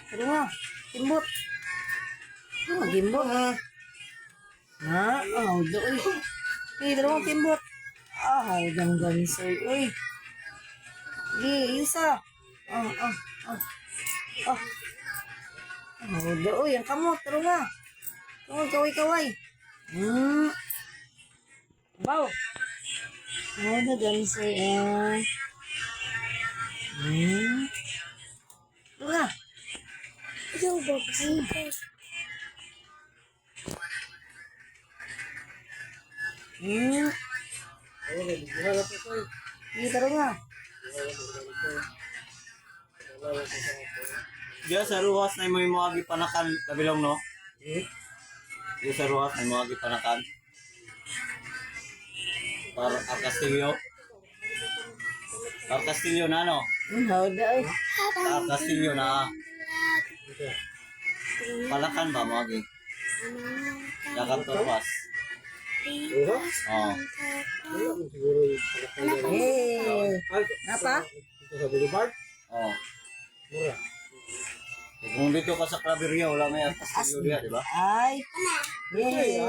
Pero nga, timbot. Gimbot. Doon. Dalawang timbot. Ganggan sir. Uy. Isa. Doon. Ang kamot. Pero nga. Kaway. Baw. Ganggan sir. Pero nga. Ayaw ba kasi? Pero nga. Diya sa ruwas na mo yung mga gipanakan kabilong no? Diya sa ruwas na yung mga gipanakan. Para ang Castillo. Ang Castillo na no? Daon. Ang Castillo na. Palakan ba mga gi? Yakap turwas. Oh. Apa? Sa Boulevard? Oh. Mura. Kung dito ka sa Claveria, wala may Ang Castillo diya, di ba? Ay. Yay.